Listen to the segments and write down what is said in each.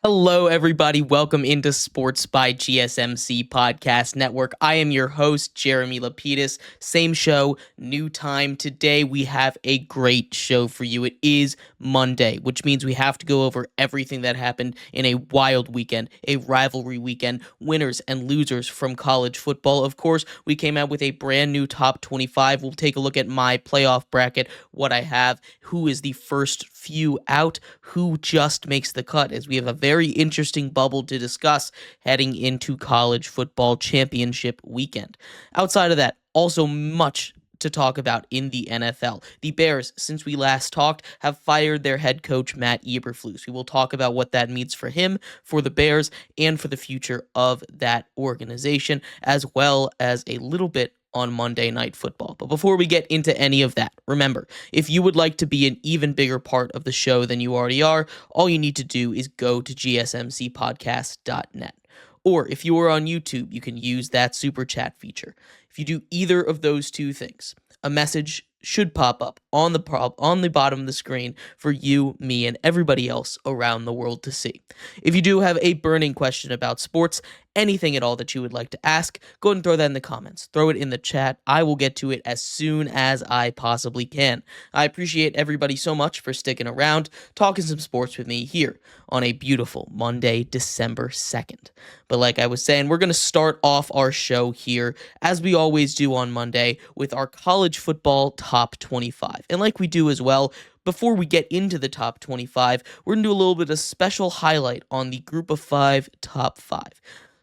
Hello, everybody. Welcome into Sports by GSMC Podcast Network. I am your host, Jeremy Lapidus. Same show, new time. Today, we have a great show for you. It is Monday, which means we have to go over everything that happened in a wild weekend, a rivalry weekend, winners and losers from college football. Of course, we came out with a brand new top 25. We'll take a look at my playoff bracket, what I have, who is the first few out, who just makes the cut, as we have a very interesting bubble to discuss heading into college football championship weekend. Outside of that, also much to talk about in the NFL. The Bears, since we last talked, have fired their head coach, Matt Eberflus. We will talk about what that means for him, for the Bears, and for the future of that organization, as well as a little bit on Monday Night Football. But before we get into any of that, remember, if you would like to be an even bigger part of the show than you already are, all you need to do is go to gsmcpodcast.net. Or if you are on YouTube, you can use that super chat feature. If you do either of those two things, a message should pop up on the bottom of the screen for you, me, and everybody else around the world to see. If you do have a burning question about sports, anything at all that you would like to ask, go ahead and throw that in the comments. Throw it in the chat. I will get to it as soon as I possibly can. I appreciate everybody so much for sticking around, talking some sports with me here on a beautiful Monday, December 2nd. But like I was saying, we're going to start off our show here, as we always do on Monday, with our college football top 25. And like we do as well, before we get into the top 25, we're going to do a little bit of special highlight on the group of 5 top 5.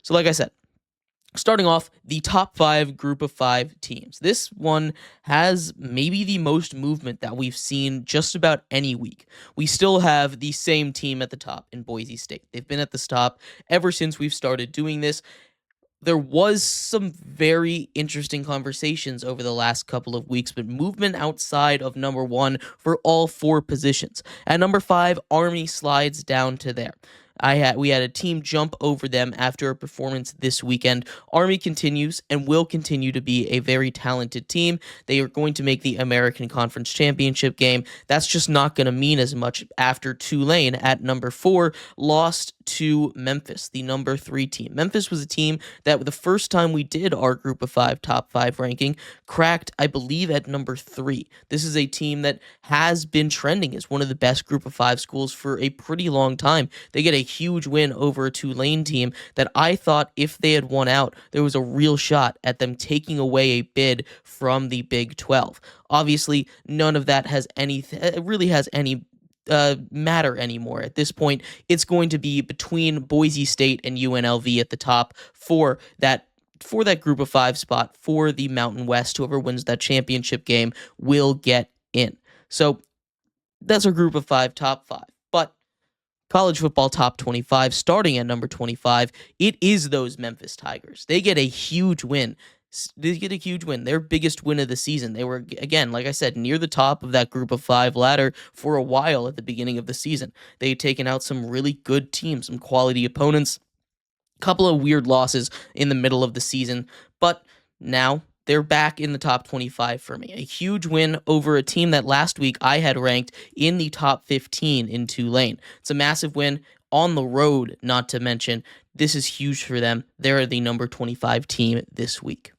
So like I said, starting off, the top 5 group of 5 teams. This one has maybe the most movement that we've seen just about any week. We still have the same team at the top in Boise State. They've been at the top ever since we've started doing this. There was some very interesting conversations over the last couple of weeks, but movement outside of number 1 for all 4 positions. At number 5, Army slides down to there. We had a team jump over them after a performance this weekend. Army continues and will continue to be a very talented team. They are going to make the American Conference Championship game. That's just not going to mean as much after Tulane at number 4 lost to Memphis, the number 3 team. Memphis was a team that the first time we did our group of 5 top 5 ranking cracked, I believe, at number 3. This is a team that has been trending as one of the best group of 5 schools for a pretty long time. They get a huge win over a Tulane team that I thought if they had won out, there was a real shot at them taking away a bid from the Big 12. Obviously, none of that has any matter anymore. At this point, it's going to be between Boise State and UNLV at the top for that group of 5 spot for the Mountain West. Whoever wins that championship game will get in. So that's our group of 5 top 5. But college football top 25, starting at number 25, it is those Memphis Tigers. They get a huge win. Their biggest win of the season. They were, again, like I said, near the top of that group of 5 ladder for a while at the beginning of the season. They had taken out some really good teams, some quality opponents, a couple of weird losses in the middle of the season, but now they're back in the top 25 for me. A huge win over a team that last week I had ranked in the top 15 in Tulane. It's a massive win on the road, not to mention. This is huge for them. They're the number 25 team this week.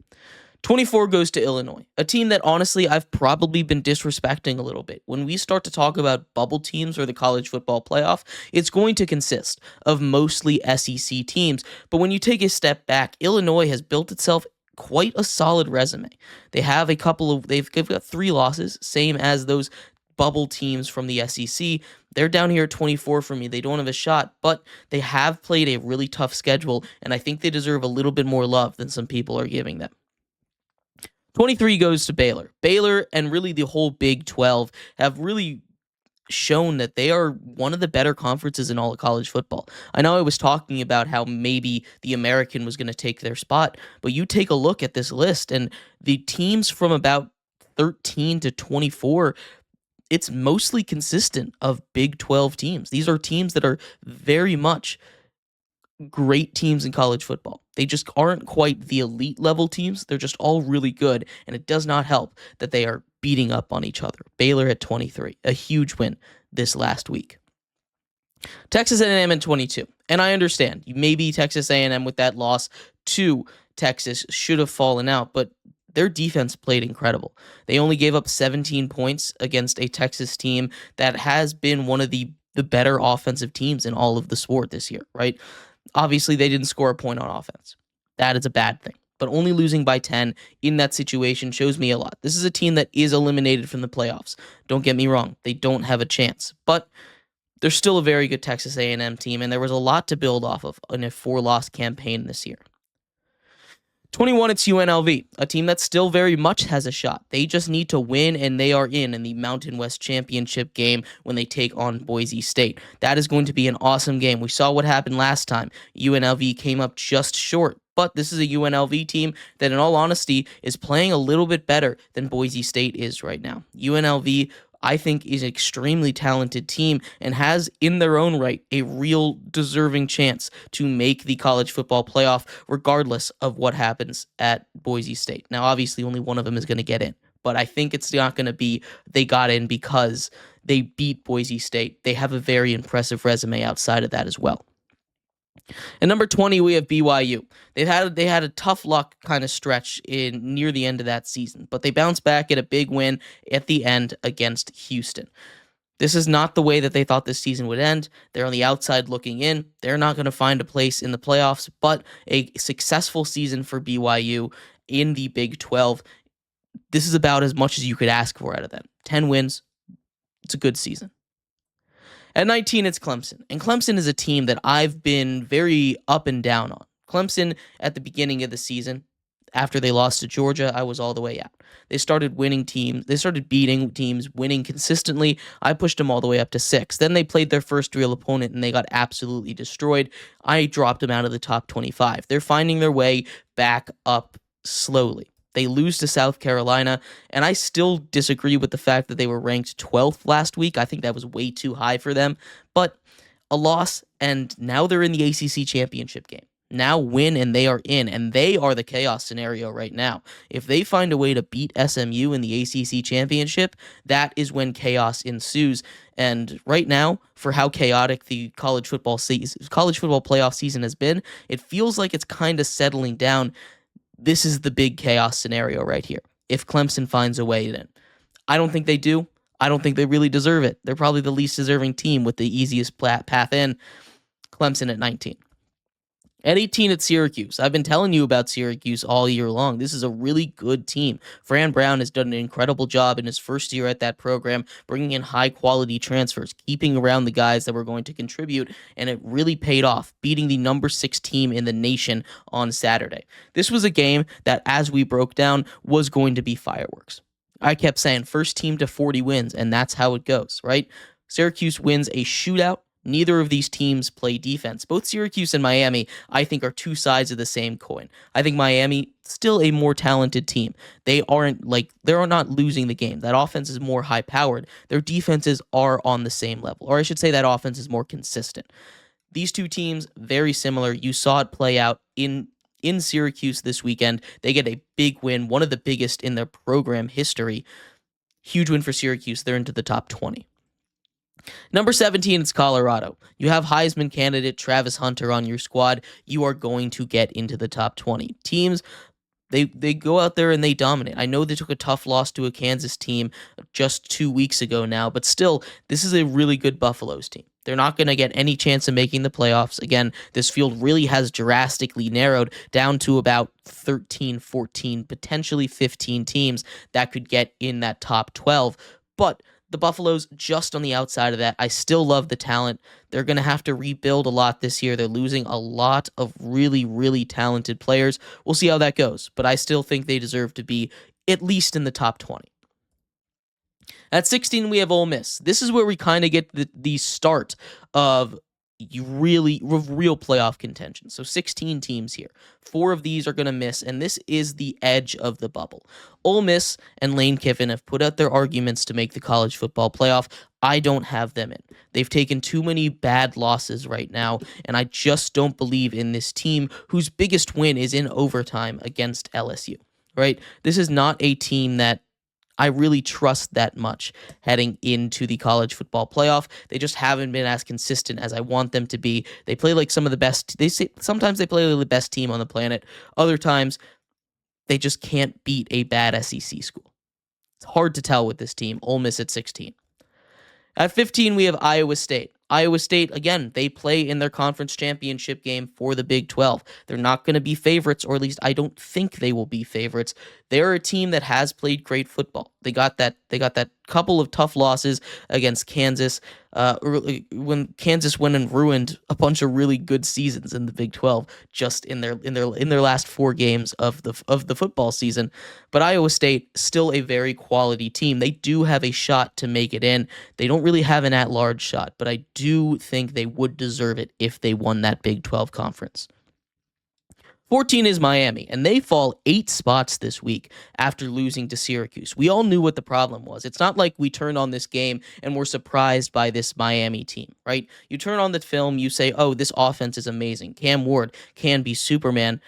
24 goes to Illinois, a team that honestly I've probably been disrespecting a little bit. When we start to talk about bubble teams or the college football playoff, it's going to consist of mostly SEC teams. But when you take a step back, Illinois has built itself quite a solid resume. They've got 3 losses, same as those bubble teams from the SEC. They're down here at 24 for me. They don't have a shot, but they have played a really tough schedule, and I think they deserve a little bit more love than some people are giving them. 23 goes to Baylor. Baylor and really the whole Big 12 have really shown that they are one of the better conferences in all of college football. I know I was talking about how maybe the American was going to take their spot, but you take a look at this list and the teams from about 13 to 24, it's mostly consistent of Big 12 teams. These are teams that are very much great teams in college football. They just aren't quite the elite level teams. They're just all really good, and it does not help that they are beating up on each other. Baylor at 23, a huge win this last week. Texas A&M in 22. And I understand. Maybe Texas A&M with that loss to Texas should have fallen out, but their defense played incredible. They only gave up 17 points against a Texas team that has been one of the better offensive teams in all of the sport this year, right? Obviously, they didn't score a point on offense. That is a bad thing. But only losing by 10 in that situation shows me a lot. This is a team that is eliminated from the playoffs. Don't get me wrong. They don't have a chance. But they're still a very good Texas A&M team, and there was a lot to build off of in a 4-loss campaign this year. 21, it's UNLV, a team that still very much has a shot. They just need to win, and they are in the Mountain West Championship game when they take on Boise State. That is going to be an awesome game. We saw what happened last time. UNLV came up just short, but this is a UNLV team that, in all honesty, is playing a little bit better than Boise State is right now. UNLV, I think, is an extremely talented team and has, in their own right, a real deserving chance to make the college football playoff, regardless of what happens at Boise State. Now, obviously, only one of them is going to get in, but I think it's not going to be they got in because they beat Boise State. They have a very impressive resume outside of that as well. And number 20, we have BYU. They had a tough luck kind of stretch in near the end of that season, but they bounced back at a big win at the end against Houston. This is not the way that they thought this season would end. They're on the outside looking in. They're not going to find a place in the playoffs, but a successful season for BYU in the Big 12. This is about as much as you could ask for out of them. 10 wins. It's a good season. At 19, it's Clemson. And Clemson is a team that I've been very up and down on. Clemson, at the beginning of the season, after they lost to Georgia, I was all the way out. They started winning teams. They started beating teams, winning consistently. I pushed them all the way up to 6. Then they played their first real opponent, and they got absolutely destroyed. I dropped them out of the top 25. They're finding their way back up slowly. They lose to South Carolina, and I still disagree with the fact that they were ranked 12th last week. I think that was way too high for them, but a loss, and now they're in the ACC championship game. Now win, and they are in, and they are the chaos scenario right now. If they find a way to beat SMU in the ACC championship, that is when chaos ensues. And right now, for how chaotic the college football playoff season has been, it feels like it's kind of settling down. This is the big chaos scenario right here. If Clemson finds a way in. I don't think they do. I don't think they really deserve it. They're probably the least deserving team with the easiest path in. Clemson at 19. At 18, it's Syracuse. I've been telling you about Syracuse all year long. This is a really good team. Fran Brown has done an incredible job in his first year at that program, bringing in high-quality transfers, keeping around the guys that were going to contribute, and it really paid off, beating the number 6 team in the nation on Saturday. This was a game that, as we broke down, was going to be fireworks. I kept saying first team to 40 wins, and that's how it goes, right? Syracuse wins a shootout. Neither of these teams play defense. Both Syracuse and Miami, I think, are two sides of the same coin. I think Miami, still a more talented team. They're not losing the game. That offense is more high-powered. Their defenses are on the same level. Or I should say that offense is more consistent. These two teams, very similar. You saw it play out in Syracuse this weekend. They get a big win, one of the biggest in their program history. Huge win for Syracuse. They're into the top 20. Number 17, it's Colorado. You have Heisman candidate Travis Hunter on your squad. You are going to get into the top 20. Teams, they go out there and they dominate. I know they took a tough loss to a Kansas team just 2 weeks ago now, but still, this is a really good Buffaloes team. They're not going to get any chance of making the playoffs. Again, this field really has drastically narrowed down to about 13, 14, potentially 15 teams that could get in that top 12. But the Buffaloes just on the outside of that. I still love the talent. They're going to have to rebuild a lot this year. They're losing a lot of really, really talented players. We'll see how that goes, but I still think they deserve to be at least in the top 20. At 16, we have Ole Miss. This is where we kind of get the start of real playoff contention. So 16 teams here. 4 of these are going to miss, and this is the edge of the bubble. Ole Miss and Lane Kiffin have put out their arguments to make the college football playoff. I don't have them in. They've taken too many bad losses right now, and I just don't believe in this team whose biggest win is in overtime against LSU, right? This is not a team that I really trust that much heading into the college football playoff. They just haven't been as consistent as I want them to be. They play like some of the best. Sometimes they play like the best team on the planet. Other times they just can't beat a bad SEC school. It's hard to tell with this team. Ole Miss at 16. At 15, we have Iowa State. Iowa State, again, they play in their conference championship game for the Big 12. They're not going to be favorites, or at least I don't think they will be favorites. They're a team that has played great football. They got that couple of tough losses against Kansas, when Kansas went and ruined a bunch of really good seasons in the Big 12 just in their last 4 games of the football season. But Iowa State, still a very quality team. They do have a shot to make it in. They don't really have an at-large shot, but I do think they would deserve it if they won that Big 12 conference. 14 is Miami, and they fall 8 spots this week after losing to Syracuse. We all knew what the problem was. It's not like we turned on this game and were surprised by this Miami team, right? You turn on the film, you say, oh, this offense is amazing. Cam Ward can be Superman,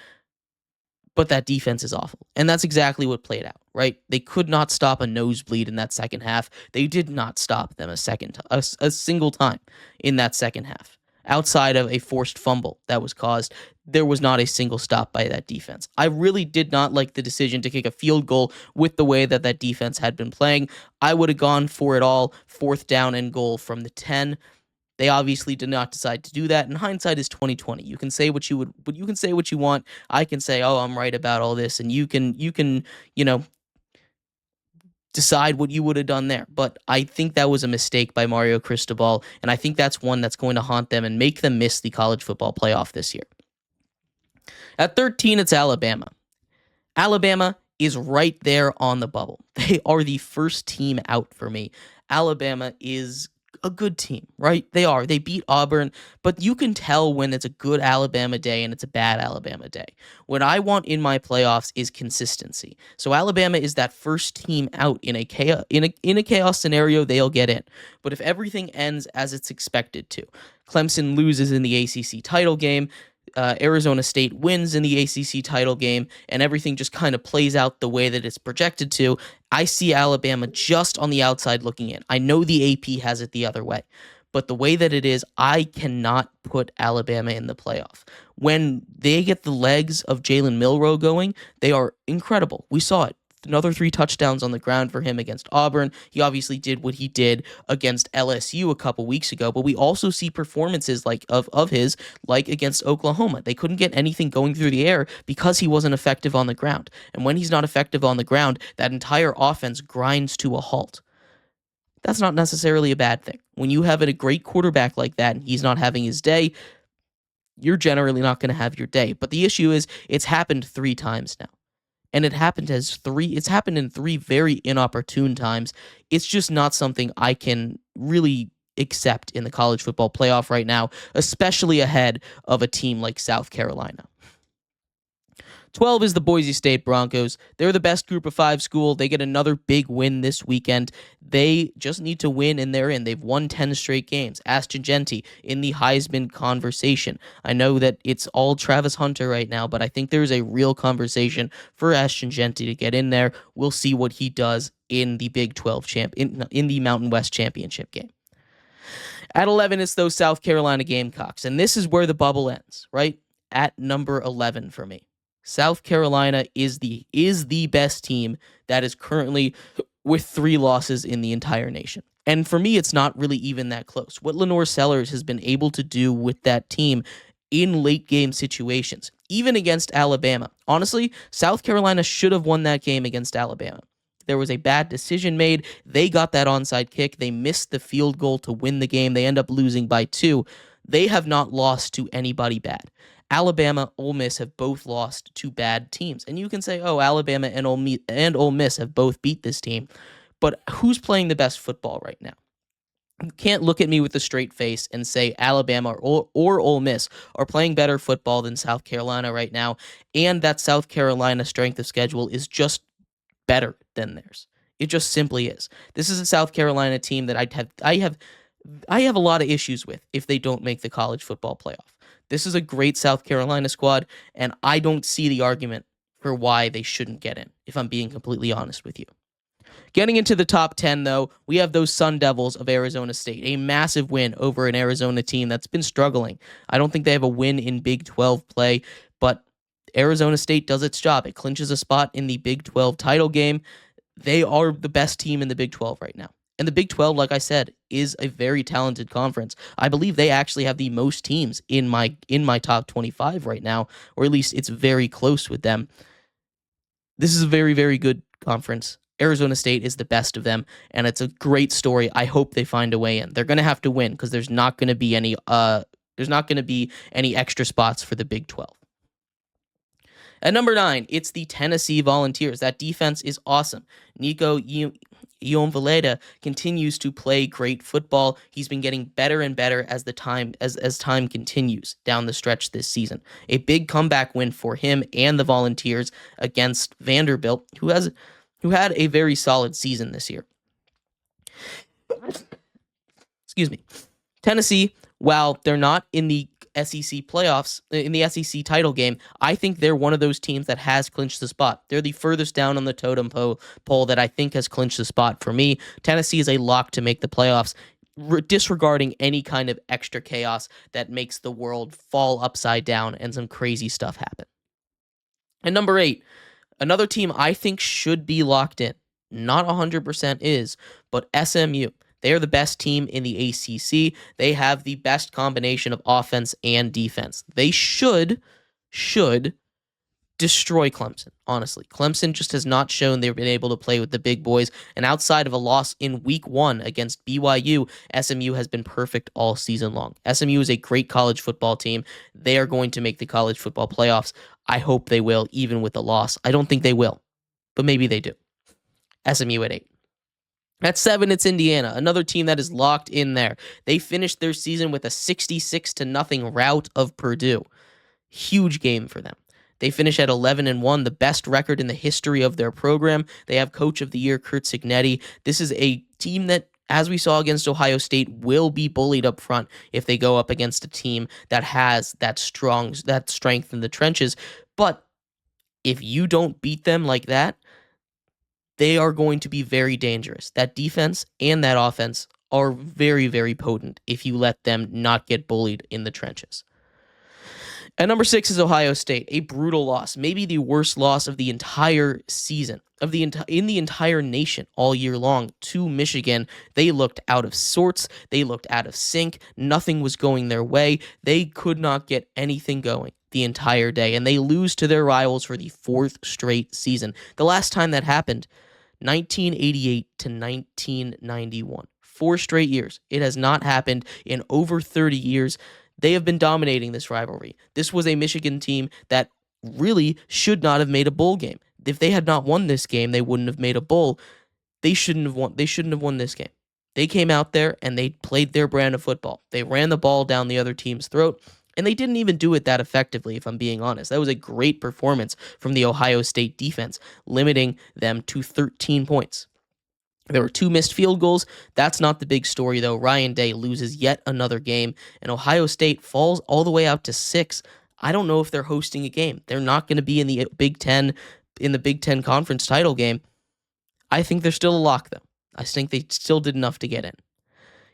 but that defense is awful. And that's exactly what played out, right? They could not stop a nosebleed in that second half. They did not stop them a single time in that second half. Outside of a forced fumble that was caused, there was not a single stop by that defense. I really did not like the decision to kick a field goal with the way that defense had been playing. I would have gone for it all, 4th down and goal from the 10. They obviously did not decide to do that, and hindsight is 2020. You can say what you would, but you can say what you want. I can say, "Oh, I'm right about all this," and you can, decide what you would have done there. But I think that was a mistake by Mario Cristobal, and I think that's one that's going to haunt them and make them miss the college football playoff this year. At 13, it's Alabama. Alabama is right there on the bubble. They are the first team out for me. Alabama is a good team, right? They are. They beat Auburn, but you can tell when it's a good Alabama day and it's a bad Alabama day. What I want in my playoffs is consistency. So Alabama is that first team out in a chaos scenario, they'll get in. But if everything ends as it's expected to, Clemson loses in the ACC title game, Arizona State wins in the ACC title game, and everything just kind of plays out the way that it's projected to, I see Alabama just on the outside looking in. I know the AP has it the other way, but the way that it is, I cannot put Alabama in the playoff. When they get the legs of Jalen Milroe going, they are incredible. We saw it. Another 3 touchdowns on the ground for him against Auburn. He obviously did what he did against LSU a couple weeks ago, but we also see performances like of his, like against Oklahoma. They couldn't get anything going through the air because he wasn't effective on the ground. And when he's not effective on the ground, that entire offense grinds to a halt. That's not necessarily a bad thing. When you have a great quarterback like that and he's not having his day, you're generally not going to have your day. But the issue is it's happened 3 times now. And it's happened in 3 very inopportune times. It's just not something I can really accept in the college football playoff right now, especially ahead of a team like South Carolina. 12 is the Boise State Broncos. They're the best group of 5 school. They get another big win this weekend. They just need to win, and they're in. They've won 10 straight games. Ashton Jeanty in the Heisman conversation. I know that it's all Travis Hunter right now, but I think there's a real conversation for Ashton Jeanty to get in there. We'll see what he does in the Big 12 in the Mountain West Championship game. At 11, it's those South Carolina Gamecocks, and this is where the bubble ends, right? At number 11 for me. South Carolina is the best team that is currently with 3 losses in the entire nation. And for me, it's not really even that close. What Lenore Sellers has been able to do with that team in late game situations, even against Alabama. Honestly, South Carolina should have won that game against Alabama. There was a bad decision made. They got that onside kick. They missed the field goal to win the game. They end up losing by 2. They have not lost to anybody bad. Alabama, Ole Miss have both lost to bad teams. And you can say, oh, Alabama and Ole Miss have both beat this team. But who's playing the best football right now? You can't look at me with a straight face and say Alabama or Ole Miss are playing better football than South Carolina right now, and that South Carolina strength of schedule is just better than theirs. It just simply is. This is a South Carolina team that I have a lot of issues with if they don't make the college football playoff. This is a great South Carolina squad, and I don't see the argument for why they shouldn't get in, if I'm being completely honest with you. Getting into the top 10, though, we have those Sun Devils of Arizona State, a massive win over an Arizona team that's been struggling. I don't think they have a win in Big 12 play, but Arizona State does its job. It clinches a spot in the Big 12 title game. They are the best team in the Big 12 right now. And the Big 12, like I said, is a very talented conference. I believe they actually have the most teams in my top 25 right now, or at least it's very close with them. This is a very, very good conference. Arizona State is the best of them, and it's a great story. I hope they find a way in. They're going to have to win because there's not going to be any extra spots for the Big 12. At number 9, it's the Tennessee Volunteers. That defense is awesome. Nico Ionvaleda continues to play great football. He's been getting better and better as time continues down the stretch this season. A big comeback win for him and the Volunteers against Vanderbilt, who had a very solid season this year. Excuse me. Tennessee, while they're not in the SEC playoffs, in the SEC title game, I think they're one of those teams that has clinched the spot. They're the furthest down on the totem pole that I think has clinched the spot for me. Tennessee is a lock to make the playoffs, disregarding any kind of extra chaos that makes the world fall upside down and some crazy stuff happen. And number 8, another team I think should be locked in. Not 100% is, but SMU. They are the best team in the ACC. They have the best combination of offense and defense. They should destroy Clemson, honestly. Clemson just has not shown they've been able to play with the big boys, and outside of a loss in week 1 against BYU, SMU has been perfect all season long. SMU is a great college football team. They are going to make the college football playoffs. I hope they will, even with the loss. I don't think they will, but maybe they do. SMU at 8. At 7, it's Indiana, another team that is locked in there. They finished their season with a 66-0 rout of Purdue. Huge game for them. They finish at 11-1, the best record in the history of their program. They have Coach of the Year, Curt Cignetti. This is a team that, as we saw against Ohio State, will be bullied up front if they go up against a team that has that strength in the trenches. But if you don't beat them like that, they are going to be very dangerous. That defense and that offense are very, very potent if you let them not get bullied in the trenches. At number 6 is Ohio State, a brutal loss, maybe the worst loss of the entire season, in the entire nation all year long to Michigan. They looked out of sorts. They looked out of sync. Nothing was going their way. They could not get anything going the entire day, and they lose to their rivals for the 4th straight season. The last time that happened, 1988 to 1991. 4 straight years. It has not happened in over 30 years. They have been dominating this rivalry. This was a Michigan team that really should not have made a bowl game. If they had not won this game, they wouldn't have made a bowl. They shouldn't have won this game. They came out there and they played their brand of football. They ran the ball down the other team's throat, and they didn't even do it that effectively, if I'm being honest. That was a great performance from the Ohio State defense, limiting them to 13 points. There were 2 missed field goals. That's not the big story, though. Ryan Day loses yet another game, and Ohio State falls all the way out to 6. I don't know if they're hosting a game. They're not going to be in the Big Ten conference title game. I think they're still a lock, though. I think they still did enough to get in.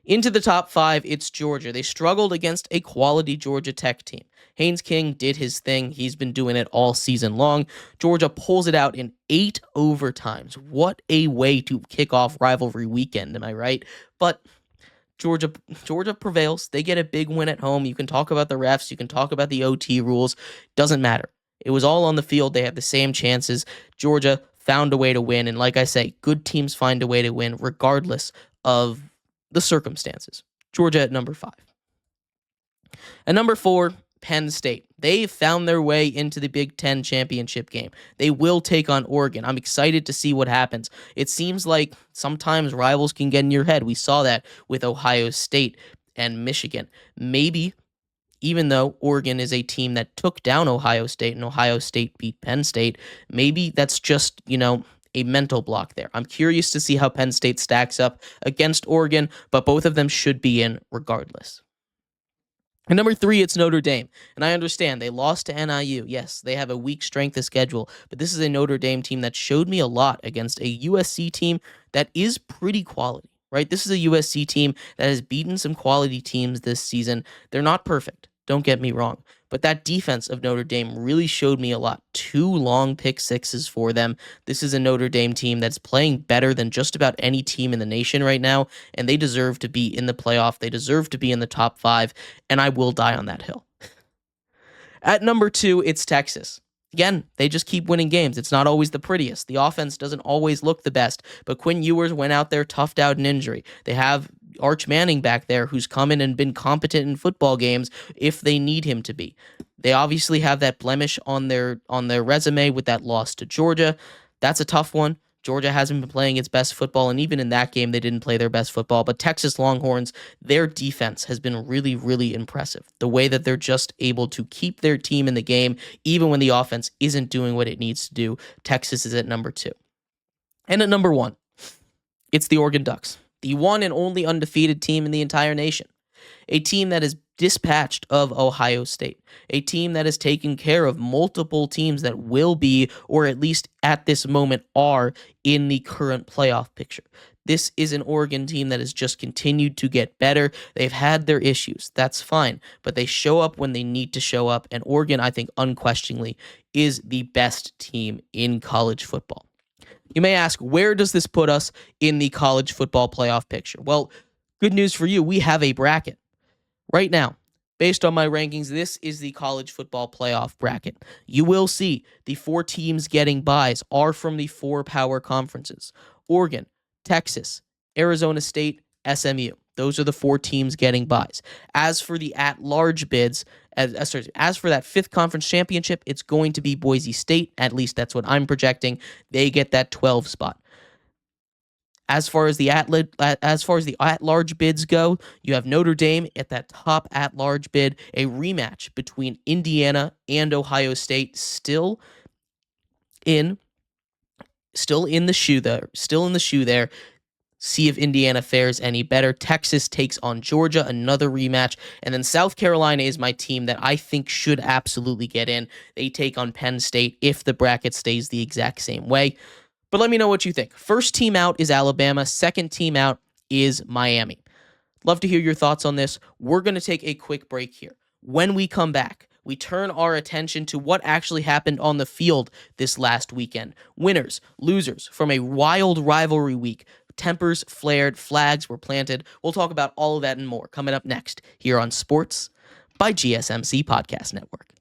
Into the top 5, it's Georgia. They struggled against a quality Georgia Tech team. Haynes King did his thing. He's been doing it all season long. Georgia pulls it out in 8 overtimes. What a way to kick off rivalry weekend, am I right? But Georgia prevails. They get a big win at home. You can talk about the refs. You can talk about the OT rules. Doesn't matter. It was all on the field. They had the same chances. Georgia found a way to win. And like I say, good teams find a way to win regardless of the circumstances. Georgia at number 5. At number 4, Penn State. They found their way into the Big Ten championship game. They will take on Oregon. I'm excited to see what happens. It seems like sometimes rivals can get in your head. We saw that with Ohio State and Michigan. Maybe, even though Oregon is a team that took down Ohio State and Ohio State beat Penn State, maybe that's just, a mental block there. I'm curious to see how Penn State stacks up against Oregon, but both of them should be in regardless. And number 3, it's Notre Dame. And I understand they lost to NIU. Yes, they have a weak strength of schedule, but this is a Notre Dame team that showed me a lot against a USC team that is pretty quality, right? This is a USC team that has beaten some quality teams this season. They're not perfect, don't get me wrong, but that defense of Notre Dame really showed me a lot. 2 long pick sixes for them. This is a Notre Dame team that's playing better than just about any team in the nation right now, and they deserve to be in the playoff. They deserve to be in the top 5, and I will die on that hill. At number 2, it's Texas. Again, they just keep winning games. It's not always the prettiest. The offense doesn't always look the best, but Quinn Ewers went out there toughed out an injury. They have Arch Manning back there who's come in and been competent in football games if they need him to be. They obviously have that blemish on their resume with that loss to Georgia. That's a tough one. Georgia hasn't been playing its best football, and even in that game, they didn't play their best football. But Texas Longhorns, their defense has been really, really impressive. The way that they're just able to keep their team in the game, even when the offense isn't doing what it needs to do. Texas is at number 2. And at number 1, it's the Oregon Ducks, the one and only undefeated team in the entire nation. A team that is dispatched of Ohio State, a team that has taken care of multiple teams that will be, or at least at this moment are, in the current playoff picture. This is an Oregon team that has just continued to get better. They've had their issues. That's fine. But they show up when they need to show up. And Oregon, I think, unquestionably, is the best team in college football. You may ask, where does this put us in the college football playoff picture? Well, good news for you. We have a bracket. Right now, based on my rankings, this is the college football playoff bracket. You will see the 4 teams getting byes are from the 4 power conferences: Oregon, Texas, Arizona State, SMU. Those are the 4 teams getting byes. As for the at-large bids, as for that 5th conference championship, it's going to be Boise State. At least that's what I'm projecting. They get that 12 spot. As far as the at-large bids go, you have Notre Dame at that top at-large bid, a rematch between Indiana and Ohio State, still in the shoe there. See if Indiana fares any better. Texas takes on Georgia, another rematch. And then South Carolina is my team that I think should absolutely get in. They take on Penn State if the bracket stays the exact same way. But let me know what you think. First team out is Alabama. Second team out is Miami. Love to hear your thoughts on this. We're going to take a quick break here. When we come back, we turn our attention to what actually happened on the field this last weekend. Winners, losers from a wild rivalry week. Tempers flared, flags were planted. We'll talk about all of that and more coming up next here on Sports by GSMC Podcast Network.